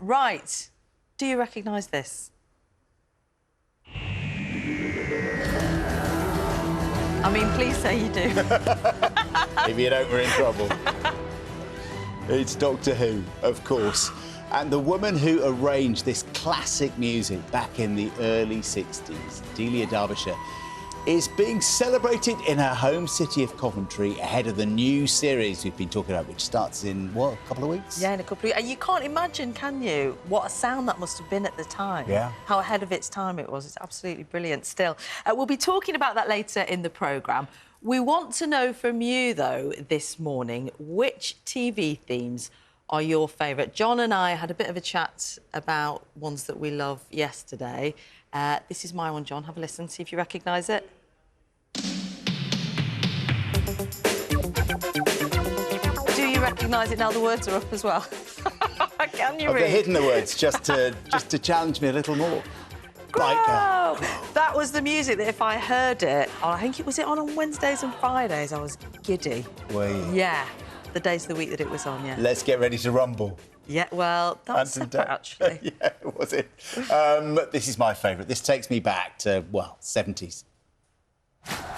Right. Do you recognise this? I mean, please say you do. If you don't, we're in trouble. It's Doctor Who, of course. And the woman who arranged this classic music back in the early 60s, Delia Derbyshire, is being celebrated in her home city of Coventry ahead of the new series we've been talking about, which starts in, what, a couple of weeks? Yeah, in a couple of weeks. You can't imagine, can you, what a sound that must have been at the time. Yeah. How ahead of its time it was. It's absolutely brilliant still. We'll be talking about that later in the programme. We want to know from you, though, this morning, which TV themes are your favourite? John and I had a bit of a chat about ones that we love yesterday. This is my one, John. Have a listen, see if you recognise it. Do you recognise it now the words are up as well? Can you read? I've hidden the words just to challenge me a little more. Grow! That was the music that if I heard it, I think it was on Wednesdays and Fridays, I was giddy. Were you? Yeah, the days of the week that it was on, yeah. Let's get ready to rumble. Yeah, well, that was separate, actually. Yeah, was it? This is my favourite. This takes me back to, well, 70s. Classic,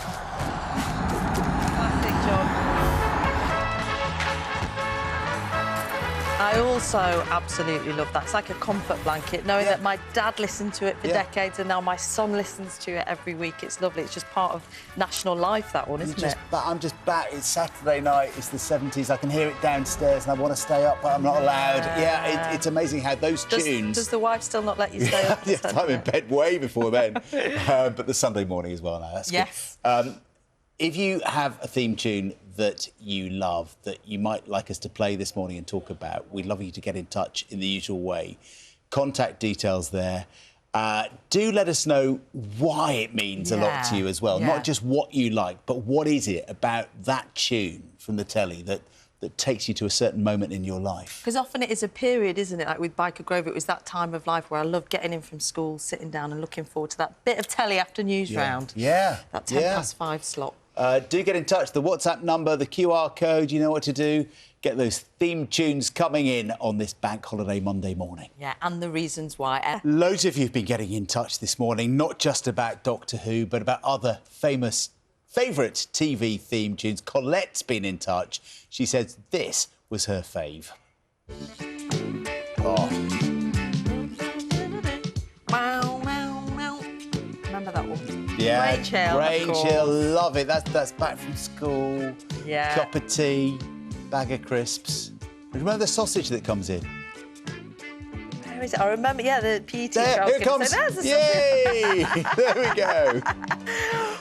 John. I also absolutely love that. It's like a comfort blanket, knowing that my dad listened to it for decades and now my son listens to it every week. It's lovely. It's just part of national life, that one, isn't it? I'm just back. It's Saturday night. It's the 70s. I can hear it downstairs and I want to stay up, but I'm not allowed. Yeah, it's amazing how those tunes... Does the wife still not let you stay up? Yes, I'm in bed way before then. But the Sunday morning as well now. That's good. If you have a theme tune that you love, that you might like us to play this morning and talk about, we'd love you to get in touch in the usual way. Contact details there. Do let us know why it means a lot to you as well. Not just what you like, but what is it about that tune from the telly that takes you to a certain moment in your life. Because often it is a period, isn't it? Like with Biker Grove, it was that time of life where I loved getting in from school, sitting down and looking forward to that bit of telly after news round. Yeah. That 5:10 slot. Do get in touch. The WhatsApp number, the QR code, you know what to do. Get those theme tunes coming in on this Bank Holiday Monday morning. Yeah, and the reasons why. Loads of you have been getting in touch this morning, not just about Doctor Who, but about other famous favourite TV theme tunes. Colette's been in touch. She says this was her fave. Oh. Remember that one? Yeah, Rachel, love it. That's back from school. Yeah. Cup of tea, bag of crisps. Remember the sausage that comes in? Where is it? I remember, yeah, the PE teacher. There, here it comes. Say, there's the Yay! There we go.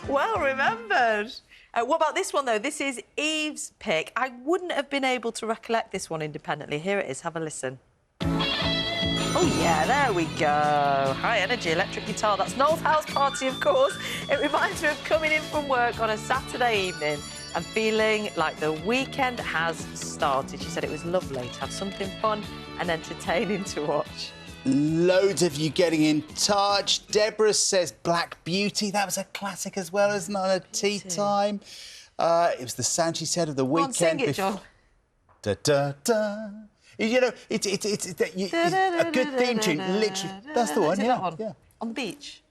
Well remembered. What about this one, though? This is Eve's pick. I wouldn't have been able to recollect this one independently. Here it is. Have a listen. Oh, yeah, there we go. High energy electric guitar. That's Noel's house party, of course. It reminds me of coming in from work on a Saturday evening and feeling like the weekend has started. She said it was lovely to have something fun and entertaining to watch. Loads of you getting in touch. Deborah says Black Beauty. That was a classic as well, isn't it? On a tea time. It was the sound, she said, of the weekend. Go on, sing it, John. Da-da-da. You know, it's a good theme tune. Literally, that's the one. Yeah. On the beach.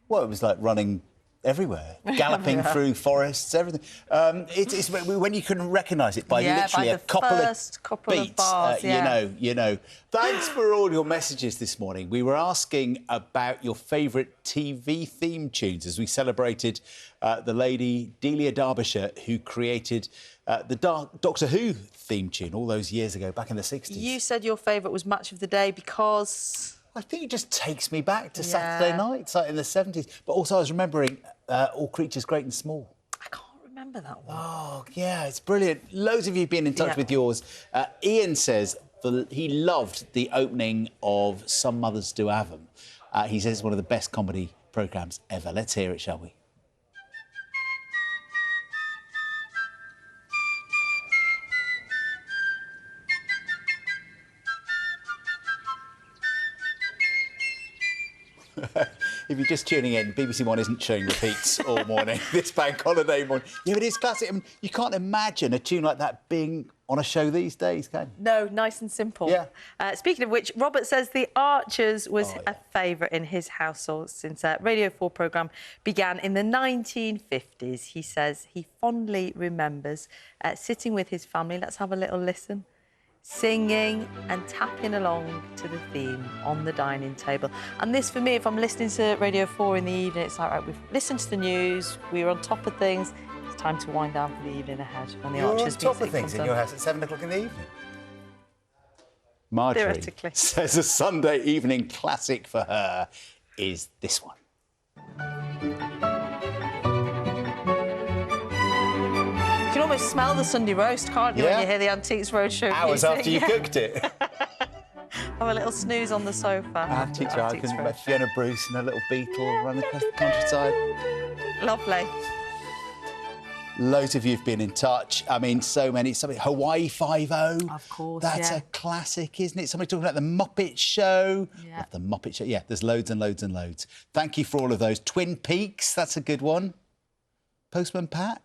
Well, it was like running everywhere, galloping through forests, everything. It's when you can recognise it by literally a couple of beats. Bars, you know. Thanks for all your messages this morning. We were asking about your favourite TV theme tunes as we celebrated the lady Delia Derbyshire, who created the Doctor Who theme tune all those years ago, back in the 60s. You said your favourite was Match of the Day because... I think it just takes me back to Saturday nights, like in the 70s. But also I was remembering All Creatures Great and Small. I can't remember that one. Oh, yeah, it's brilliant. Loads of you have been in touch with yours. Ian says he loved the opening of Some Mothers Do Have 'Em. He says it's one of the best comedy programmes ever. Let's hear it, shall we? if you're just tuning in, BBC One isn't showing repeats all morning, this bank holiday morning. Yeah, it is classic. I mean, you can't imagine a tune like that being on a show these days, can you? No, nice and simple. Yeah. Speaking of which, Robert says The Archers was a favourite in his household since Radio 4 programme began in the 1950s. He says he fondly remembers sitting with his family, let's have a little listen, singing and tapping along to the theme on the dining table. And this, for me, if I'm listening to Radio 4 in the evening, it's like, right, we've listened to the news, we're on top of things, it's time to wind down for the evening ahead when the Archers music comes on. You're on top of things in your house at 7 o'clock in the evening? Marjorie says a Sunday evening classic for her is this one. You can almost smell the Sunday roast, can't you, when you hear the Antiques Roadshow hours music? After you cooked it. Have a little snooze on the sofa. Antiques Roadshow, Fiona Bruce and a little beetle running across the countryside. Lovely. Loads of you have been in touch. I mean, so many. Somebody, Hawaii Five-0. Of course, That's a classic, isn't it? Somebody talking about the Muppet Show. Yeah. The Muppet Show. Yeah, there's loads and loads and loads. Thank you for all of those. Twin Peaks, that's a good one. Postman Pat?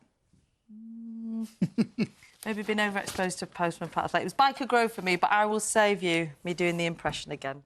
Maybe been overexposed to Postman Pat. It was Biker Grove for me, but I will save you me doing the impression again.